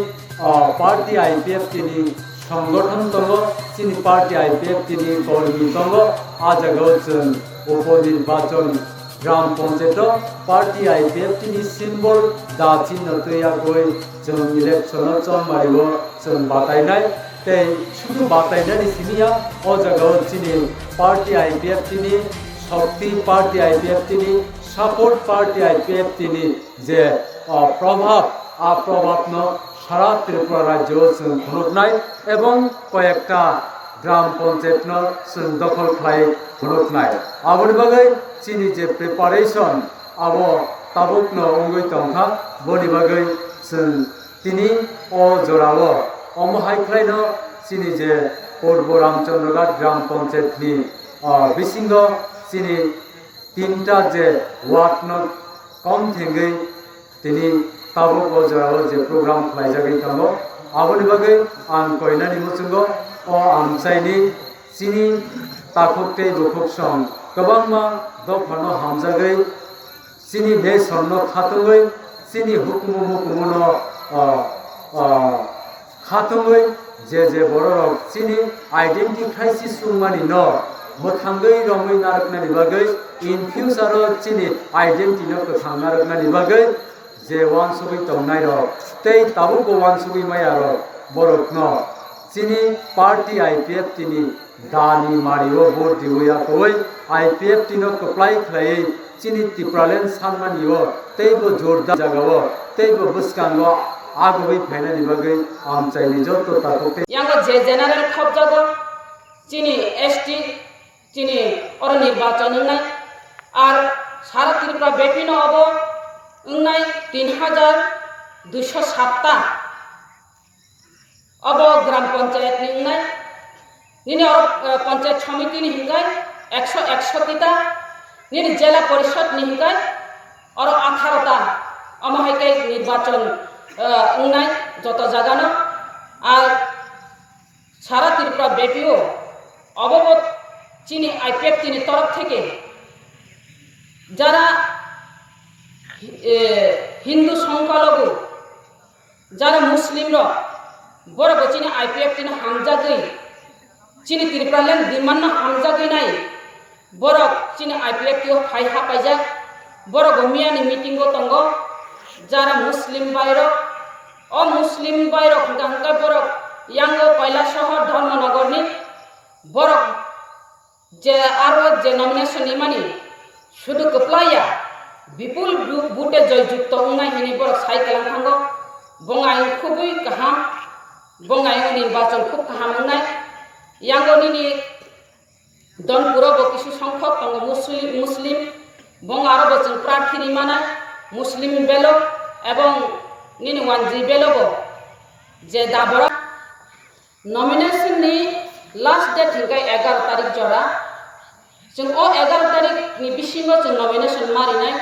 पार्टी आईपीएफ चिनि संगठन दङ चिनि पार्टी आईपीएफ चिनि कर्मी दङ आ जगह उपनिर्वाचन ग्राम पंचायत पार्टी आईपीएफ चिनि सिम्बल दा चिन्ह तैया गई जों इलेक्शन चलमारिबो जों बातायनाय ते शुधु बातायनाय सिनिया ओ जगह चिनि पार्टी आईपीएफ चिनि शक्ति पार्टी आईपीएफ चिनि सपोर्ट पार्टी आईपीएफ चिनि जे प्रभाव आ प्रभाव न सारा त्रिपुरा राज्य जों खुलुबनाय एवं कयेकटा ग्राम पंचायत न जों दखल खालाय खुलुबनाय आबोनि बागै चिनि जे प्रिपारेशन आबो ताबुक न अंगै तंखा बनि बागै जों तिनि अ जरावो अमहाय खालाय न चिनि जे कोटबो रामचंद्रघाट ग्राम पंचायत नि बिसिंग चिनि 3टा जे वार्ड न कम थेंगै तिनि ताबुक अ जरावो जे प्रोग्राम खालाय जागै दङ आबोनि बागै आं कयनानि मुचुंगो अ आमसाइनि चिनि ताखुकते बुखुकसं गोबांमा दफानो हामजागै चिनि ने सरनो खातुङै चिनि हुकुमुनो खातुङै जे बररक चिनि आइडेंटिटी क्राइसिस सुमानि न मोथांगै रङै नारकनानि बागै इन फ्यूचर चिनि आइडेंटिटी न थांनारकनानि बागै जे वानसुगै तंनाय र तै ताबुको वानसुगै माया र बरक न चिनि पार्टी आईपीएफ चिनि दानी मारियो भोट दिवया कोई आईपीएफ तिनो कप्लाई खलायै चिनि तिप्रालेन सानमानियो तैबो जोरदार जगावो तैबो बसकांगो आगुबै फैनायनि बागै आं चाइनि जत ताकते यांगो जे जेनारेल खबजागो चिनी एसटी चिनी और निर्वाचन নাই আর সারা ত্রিপুরা বেপিনো অব নাই 3207টা অব গ্রাম পঞ্চায়েত নাই নিনি আর পঞ্চায়েত সমিতি নি হিঙ্গাই 161টা নিনি জেলা পরিষদ নি হিঙ্গাই আর 18টা অমহাইকে নির্বাচন নাই যত জায়গানো আর সারা ত্রিপুরা বেপিও অবগত চিনি আইপিএফ চিনি তরফ থেকে যারা হিন্দু সংখ্যালঘু যারা মুসলিমরা বড় চিনি আইপিএফ চিনি হামজাগৈ চিনি ত্রিপুরালেন দিমান্ন হামজাগৈ নাই বড় চিনি আইপিএফ কেউ ফাই হাপাইজা বড় গমিয়ানি মিটিং তঙ্গ যারা মুসলিম বাইর অমুসলিম বাইর হাঙ্কা বড় ইয়াঙ্গ কয়লা শহর ধর্মনগরনি বড় যে আরো যে নমিনেশন ইমানি শুধু কপ্লাইয়া বিপুল বুটে জয়যুক্ত উঙ্গাই হিনি বড় সাইকেল থাঙ্গ বঙ্গাই খুবই কাহাম বঙ্গাই নির্বাচন খুব কাহাম উঙ্গাই ইয়াঙ্গনি দনপুরব কিছু সংখ্যক তঙ্গ মুসলিম বঙ্গ আরো বচন প্রার্থী নিমানা মুসলিম বেলো এবং নিনি ওয়ানজি বেলব যে দাবরা নমিনেশন নি लास्ट डेट हिंगाय 11 तारिख जरा जों ओ 11 तारिख नि बिसिङाव जों नमिनेशन मारिनाय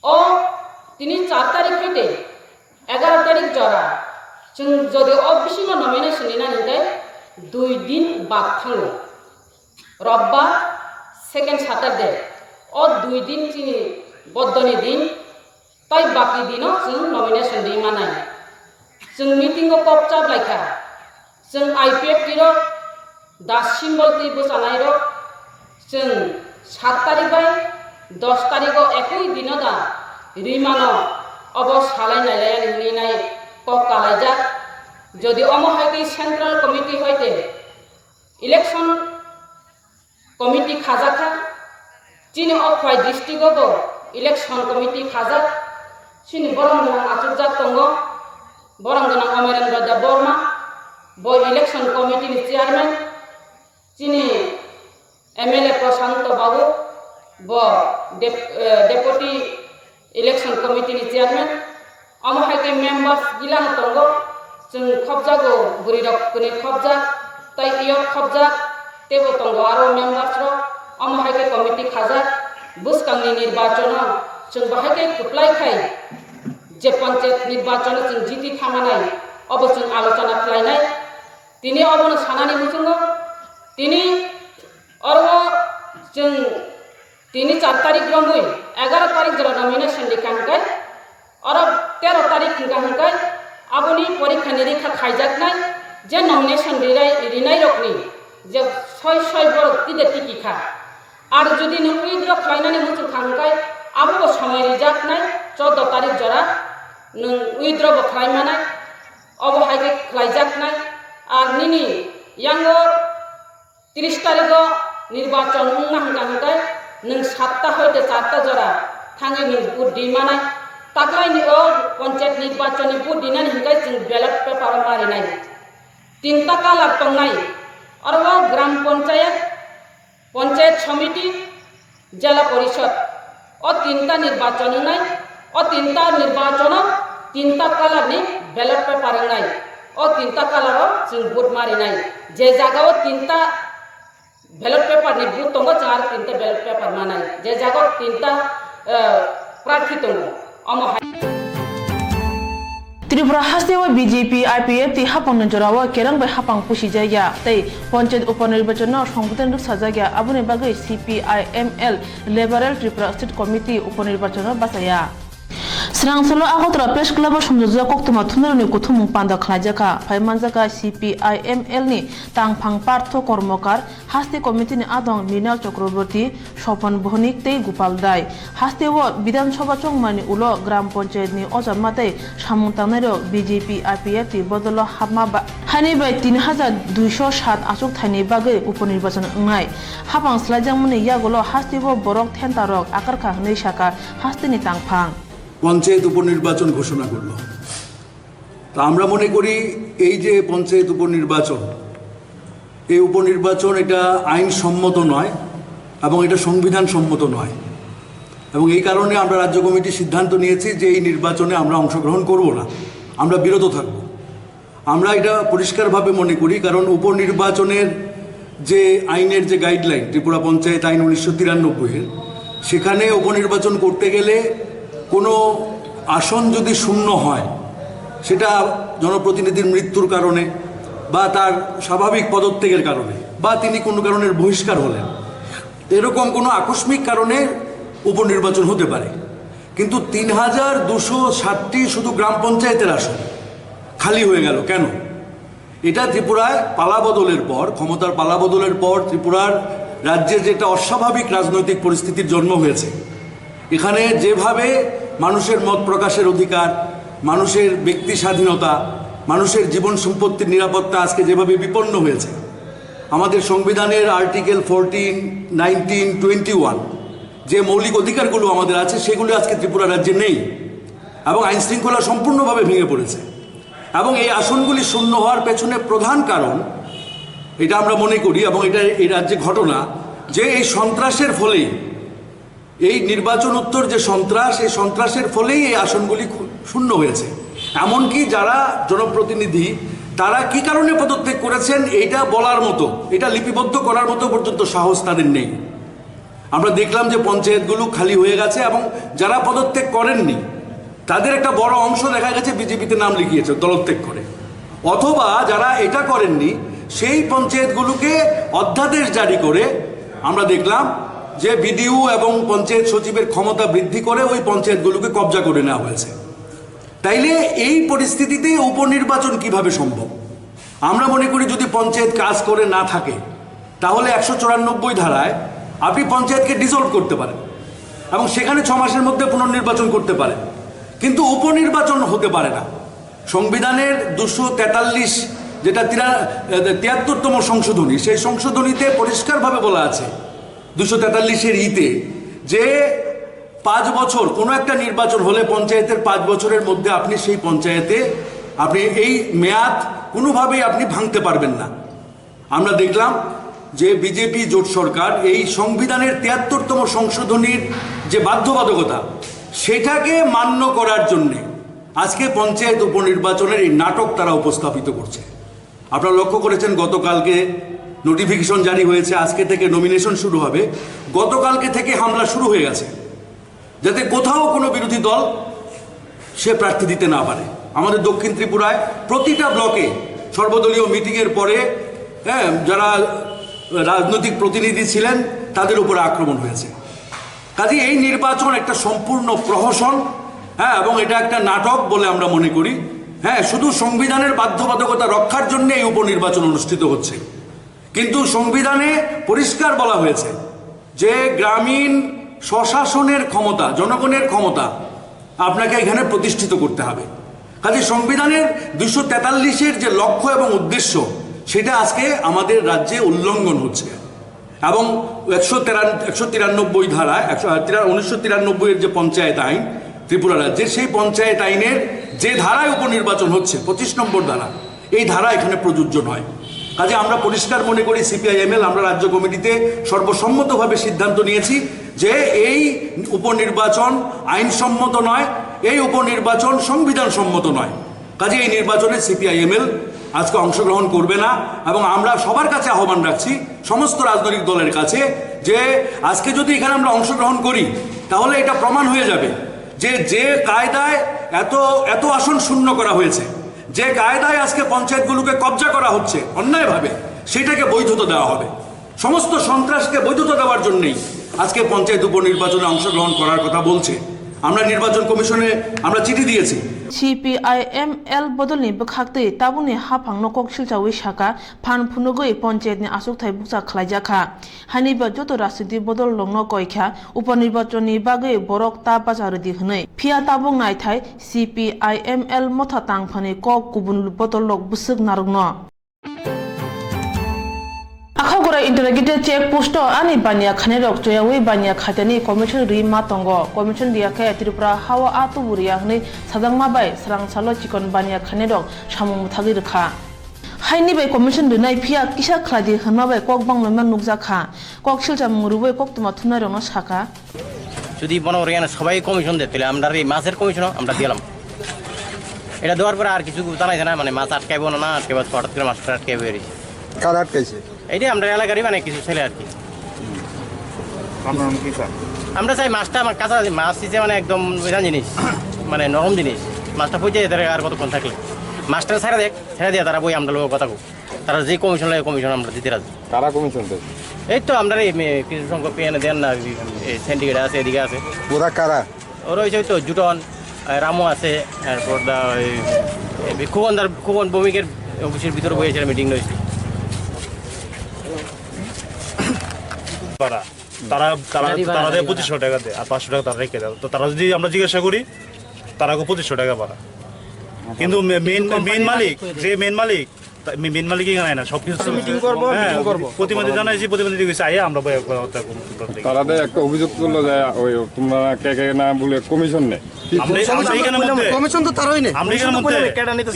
ओ तिनि 4 तारिख हते 11 तारिख जरा जों जदि ओ बिसिङाव नमिनेशन निना हिंगाय 2 दिन बाद थाङो रबबार सेकेंड सैटरडे ओ 2 दिन चिनि बद्दनि दिन ताई बाकी दिनाव जों नमिनेशन दि मानाय जों मिटिंग कपचाब लायखा जों आईपीएफ किरो दासिम बलति बसानाय रो जों 7 तारिख बाय 10 तारिख एकई दिन दा रिमानो अब सालायनाय निनाय ककालायजा जदि अमहायति सेंट्रल कमिटी हयते इलेक्शन कमिटी खाजाखा चिनि अफाय डिस्ट्रिक्ट अब इलेक्शन कमिटी खाजा चिनि बरंगना आचुजा तंगो बरंगना अमरेंद्र दा बर्मा बो इलेक्शन कमिटी चेयरमैन चिनी एमएलए प्रशांत बाबू बो डेपुटी इलेक्शन कमिटी चेयरमैन अमहायके मेम्बार्स गिला तंगो जों खबजागो बुरिरकनि खबजा ताई इयो खबजा तेबो तंगो आरो मेम्बार्स रो अमहायके कमिटी खाजा बुसकांनि निर्वाचन जों बाहायके कुप्लाय खाय जे पंचायत निर्वाचन जों जिति थामानाय अब जों आलोचना खालायनाय तिनी अबनो सानानि मुजुंगो तिनी अरबो जों तिनी 4 तारिख रंगुई 11 तारिख जरा नमिनेशन लिखांगाय और 13 तारिख हिंगांगाय आबोनि परीक्षा निरीक्षा खायजाकनाय जे नमिनेशन रिनाय रकनि जे 6 बर तिदे टिकिखा आर जदि नों उइद्र खालायनानै मुजुं थांगाय आबो समय रिजाकनाय 14 तारिख जरा नों उइद्र खालायमानाय अब हायके खालायजाकनाय আর নিনি यांगो 30 तारिख निर्वाचन उंना हंगाय नों 7टा हयते 4टा जरा थाङै नों बुट दिमानाय ताकलायनि ओ पंचायत निर्वाचननि बुट दिनानै हंगाय जों बैलेट पेपर मारिनाय 3टा कालार तंनाय और वो ग्राम पंचायत समिति जिला परिषद और 3टा निर्वाचन नाय और 3टा निर्वाचन 3टा कालार नि बैलेट पेपर नाय और 3टा कलर जों भोट मारिनाय जे जागाव 3टा बैलेट पेपर नि भोट दङ चार 3टा बैलेट पेपर मानाय जे जागाव 3टा प्रार्थी दङ अमहाय त्रिपुरा हास्तेव बीजेपी आईपीएफ ती हापंग नजराव केरंग बाय हापंग पुसि जायगा तै पंचायत उपनिर्वाचन संबोधन रखसा जायगा आबुनि बागै CPIML liberal Tripura state committee उपनिर्वाचन बासाया Swrangchati Agotra Press Club Somjoja Koktwma Thunaroni Kuthumung Panda Khlajaka Phaimanjaka CPIML ni Tangphang Partho Kormokar Haste Committee ni Adong Minal Chakraborty Sopan Bhonik tei Gopal Dai Hasteo Bidhan Sabha Chongmani Ulo Gram Panchayat ni Ojamate Samung Tangnaro BJP IPF ti Bodolo Hama Hani bai 3207 Asuk Thani Bagai Uponirbacan Ngai Hapang Slajangmani Yagolo Hasteo Borok Tentarok Akarka Neishaka Haste ni Tangphang panchayat উপনির্বাচন ঘোষণা করল তা আমরা মনে করি এই যে পঞ্চায়েত উপনির্বাচন, এই উপনির্বাচন এটা আইনসম্মত নয় এবং এটা সংবিধান সম্মত নয়, এবং এই কারণে আমরা রাজ্য কমিটি সিদ্ধান্ত নিয়েছি যে এই নির্বাচনে আমরা অংশগ্রহণ করব না, আমরা বিরত থাকব। আমরা এটা পরিষ্কারভাবে মনে করি, কারণ উপনির্বাচনের যে আইনের যে গাইডলাইন ত্রিপুরা পঞ্চায়েত আইন 1993-এর, সেখানে উপনির্বাচন করতে গেলে কোনো আসন যদি শূন্য হয়, সেটা জনপ্রতিনিধির মৃত্যুর কারণে বা তার স্বাভাবিক পদত্যাগের কারণে বা তিনি কোনো কারণের বহিষ্কার হলেন, এরকম কোনো আকস্মিক কারণে উপনির্বাচন হতে পারে। কিন্তু 3260টি শুধু গ্রাম পঞ্চায়েতের আসন খালি হয়ে গেল কেন? এটা ত্রিপুরায় পালাবদলের পর, ক্ষমতার পালাবদলের পর ত্রিপুরার রাজ্যে যেটা অস্বাভাবিক রাজনৈতিক পরিস্থিতির জন্ম হয়েছে, এখানে যেভাবে মানুষের মত প্রকাশের অধিকার, মানুষের ব্যক্তি স্বাধীনতা, মানুষের জীবন সম্পত্তির নিরাপত্তা আজকে যেভাবে বিপন্ন হয়েছে, আমাদের সংবিধানের আর্টিকেল 14, 19, 21 যে মৌলিক অধিকারগুলো আমাদের আছে, সেগুলো আজকে ত্রিপুরা রাজ্যে নেই এবং আইন শৃঙ্খলা সম্পূর্ণভাবে ভেঙে পড়েছে। এবং এই আসনগুলি শূন্য হওয়ার পেছনে প্রধান কারণ, এটা আমরা মনে করি এবং এটা এই রাজ্যে ঘটনা, যে এই সন্ত্রাসের ফলেই, এই নির্বাচনোত্তর যে সন্ত্রাস, এই সন্ত্রাসের ফলেই এই আসনগুলি শূন্য হয়েছে। এমনকি যারা জনপ্রতিনিধি, তারা কি কারণে পদত্যাগ করেছেন এটা বলার মতো, এটা লিপিবদ্ধ করার মতো পর্যন্ত সাহস তাদের নেই। আমরা দেখলাম যে পঞ্চায়েতগুলো খালি হয়ে গেছে এবং যারা পদত্যাগ করেননি তাদের একটা বড় অংশ দেখা গেছে বিজেপিতে নাম লিখিয়েছে দলত্যাগ করে, অথবা যারা এটা করেননি সেই পঞ্চায়েতগুলোকে অধ্যাদেশ জারি করে আমরা দেখলাম যে বিডিও এবং পঞ্চায়েত সচিবের ক্ষমতা বৃদ্ধি করে ওই পঞ্চায়েতগুলোকে কবজা করে নেওয়া হয়েছে। তাইলে এই পরিস্থিতিতে উপনির্বাচন কিভাবে সম্ভব? আমরা মনে করি যদি পঞ্চায়েত কাজ করে না থাকে, তাহলে 194 ধারায় আপনি পঞ্চায়েতকে ডিসলভ করতে পারেন এবং সেখানে 6 মাসের মধ্যে পুনর্নির্বাচন করতে পারেন, কিন্তু উপনির্বাচন হতে পারে না। সংবিধানের 243 যেটা 73তম সংশোধনী, সেই সংশোধনীতে পরিষ্কারভাবে বলা আছে 243-এর ইতে যে 5 বছর কোনো একটা নির্বাচন হলে পঞ্চায়েতের 5 বছরের মধ্যে আপনি সেই পঞ্চায়েতে আপনি এই মেয়াদ কোনোভাবেই আপনি ভাঙতে পারবেন না। আমরা দেখলাম যে বিজেপি জোট সরকার এই সংবিধানের 73তম সংশোধনীর যে বাধ্যবাধকতা, সেটাকে মান্য করার জন্যে আজকে পঞ্চায়েত উপনির্বাচনের এই নাটক তারা উপস্থাপিত করছে। আপনারা লক্ষ্য করেছেন গতকালকে নোটিফিকেশন জারি হয়েছে, আজকে থেকে নমিনেশন শুরু হবে। গতকালকে থেকে হামলা শুরু হয়ে গেছে যাতে কোথাও কোনো বিরোধী দল সে প্রার্থী দিতে না পারে। আমাদের দক্ষিণ ত্রিপুরায় প্রতিটা ব্লকে সর্বদলীয় মিটিংয়ের পরে যারা রাজনৈতিক প্রতিনিধি ছিলেন তাদের উপরে আক্রমণ হয়েছে। কাজে এই নির্বাচন একটা সম্পূর্ণ প্রহসন, এবং এটা একটা নাটক বলে আমরা মনে করি। শুধু সংবিধানের বাধ্যবাধকতা রক্ষার জন্য এই উপনির্বাচন অনুষ্ঠিত হচ্ছে, কিন্তু সংবিধানে পরিষ্কার বলা হয়েছে যে গ্রামীণ স্বশাসনের ক্ষমতা, জনগণের ক্ষমতা আপনাকে এখানে প্রতিষ্ঠিত করতে হবে। কাজে সংবিধানের 243-এর যে লক্ষ্য এবং উদ্দেশ্য, সেটা আজকে আমাদের রাজ্যে উল্লঙ্ঘন হচ্ছে এবং 193 ধারায় 1993-এর যে পঞ্চায়েত আইন ত্রিপুরা রাজ্যের, সেই পঞ্চায়েত আইনের যে ধারায় উপনির্বাচন হচ্ছে 25 নম্বর ধারা, এই ধারা এখানে প্রযোজ্য নয়। কাজে আমরা পরিষ্কার মনে করি CPIML, আমরা রাজ্য কমিটিতে সর্বসম্মতভাবে সিদ্ধান্ত নিয়েছি যে এই উপনির্বাচন আইনসম্মত নয়, এই উপনির্বাচন সংবিধান সম্মত নয়। কাজে এই নির্বাচনে CPIML আজকে অংশগ্রহণ করবে না এবং আমরা সবার কাছে আহ্বান রাখছি, সমস্ত রাজনৈতিক দলের কাছে, যে আজকে যদি এখানে আমরা অংশগ্রহণ করি তাহলে এটা প্রমাণ হয়ে যাবে যে যে কায়দায় এত আসন শূন্য করা হয়েছে, যে কায়দায় আজকে পঞ্চায়েতগুলোকে কবজা করা হচ্ছে অন্যায়ভাবে, সেটাকে বৈধতা দেওয়া হবে। সমস্ত সন্ত্রাসকে বৈধতা দেওয়ার জন্যই আজকে পঞ্চায়েত উপনির্বাচনে অংশগ্রহণ করার কথা বলছে। আমরা নির্বাচন কমিশনে আমরা চিঠি দিয়েছি। CPIML बदलनि बखाक्तै ताबुनि हाफां नकक सिलचावै साका फान फुनुगै पञ्चायतनि आसुकथाय बुकसा खालायजाखा हानिबा जत राजनीति बदल लंनो गयखा उपनिर्वाचननि बागै बरक ता बाजारदि हनै फिया ताबुं नायथाय CPIML मथा तांफानि कक गुबुन बदल luck बुसुक नारगनो bai interrogated check post ani bania khane rok choyawi bania khatani commission ri ma tongo commission dia khe Tripura hawa atu buria hne sadangma bai srangchalo chikon bania khane rok samung thagi rakha haini bai commission dunai phia kisa khladi hanma bai kok bangma nukja kha kok silja murubai Koktwma thunai rok no saka যদি মনে করি সবাই commission দেয় তাহলে আমরা এই মাছের কমিশনও আমরা দিলাম এটা দেওয়ার পরে আর কিছু জানাইছে না মানে মাছ আটকাইব না আটকাইব হঠাৎ করে মাছটা আটকাইব বেরিয়েছে কারা আটকাইছে এইটাই আমরা এলাকারই মানে কিছু ছেলে আর কি আমরা চাই মাছটা আমার কাঁচা মাছ দিচ্ছে মানে একদম বিধান জিনিস মানে নরম জিনিস মাছটা পৌঁছে যেতে আর কতক্ষণ থাকলে মাছটা ছেড়ে দেখ ছেড়ে দিয়ে তারা বই আমরা লোক কথা তারা যে কমিশন লাগে কমিশন আমরা দিতে রাজি কারা কমিশন দেয় এই তো আমরা এই কিছু সংখ্যক পেয়ে দেন না সিন্ডিকেট আছে এদিকে আছে ওরা কারা ওরা হয়েছে তো জুটন রামু আছে তারপর খুবন ভৌমিকের অফিসের ভিতরে বসেছে মিটিং রয়েছে তারা তারা তারা দেয় 2500 টাকা দেয় আর 500 টাকা তারা রেখে দেয় তো তারা যদি আমরা জিজ্ঞাসা করি তারা 2500 টাকা পারা কিন্তু মেন মালিক যে মেন মালিক জানায় না সবকিছু মিটিং করবো প্রতিনিধি জানাইছি প্রতিনিধি গেছে আইয়া আমরা তারা একটা অভিযোগ করলো যে ওই তোমরা কে না বলে কমিশন নেই কমিশন তো তারাই নেই আমরা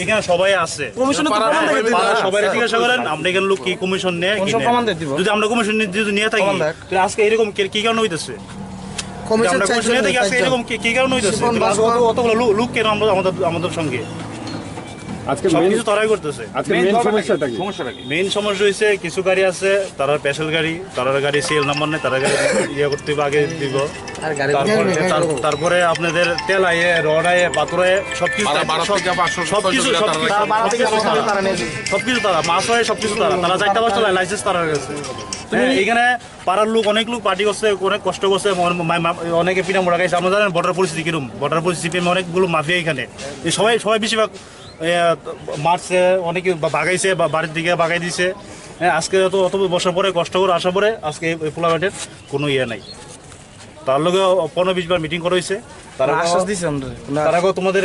এখানে সবাই আছে সবাই জিজ্ঞাসা করেন আমরা এখানে লোক কি কমিশন নেয় যদি আমরা কমিশন যদি নিয়ে থাকি তাহলে আজকে এরকম কি কারণ হইতেছে এরকম কি কারণ হইতেছে অতগুলো লোক কেন আমরা আমাদের সঙ্গে আজকে সবকিছু তারাই করতেছে মেইন সমস্যা হয়েছে কিছু গাড়ি আছে তারা স্পেশাল গাড়ি তারা গাড়ি সিএল নাম্বার নেই তারা গাড়ি ইয়ে করতে আগে দিব তারপরে আপনাদের তেল আয়ে রড আয়ে পাথর আয়ে সবকিছু তারা মাছ হয় সবকিছু তারা 4টা বছর লাইসেন্স তারা গেছে এখানে পাড়ার লোক অনেক লোক পার্টি করছে অনেক কষ্ট করছে অনেকে পিনা মোড়া গাইছে আমরা জানেন বর্ডার পরিস্থিতি কিরম বর্ডার পরিস্থিতি অনেকগুলো মাফিয়া এখানে সবাই বেশিরভাগ মারছে অনেকে বাগাইছে বা বাড়ির দিকে বাগাই দিছে আজকে অত বছর পরে কষ্ট করে আসার পরে আজকে এই পোলামেন্টের কোনো ইয়ে নাই তার লগে 15-20 বার মিটিং করা হয়েছে তারা তোমাদের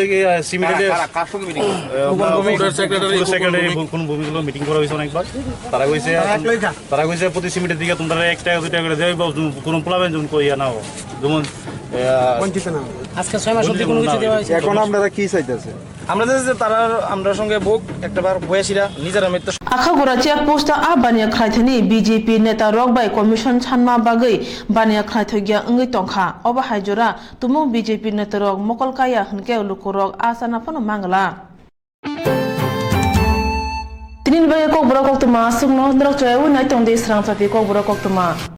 মিটিং করা হয়েছে অনেকবার তারা কইছে প্রতি সিমেন্টের দিকে তোমরা 1 টাকা 2 টাকা করে দেব কোনো পোলামেন্ট যেমন ইয়া না যেমন আজকে 6 মাস অবধি কোনো কিছু দেওয়া হয়েছে এখন আপনারা কি চাইতেছে আমরা যে তারা আমরা সঙ্গে বুক একটাবার বয়াসিরা নিজেরা মিত্র আখাগুড়া চেক পোস্ট বানিয়া খাইথনি বিজেপি নেতা রক বাই কমিশন ছানমা বাগৈ বানিয়া খাইথগিয়া अंगै टंखा अबा हाइजरा तुमु बिजेपि नेता रक मकल काया हनके लुकुरक आसाना फनो मांगला तिनिन बाय kokborok Koktwma सुंगनो द्रक चयउ नाय तंदे Swrangchati kokborok Koktwma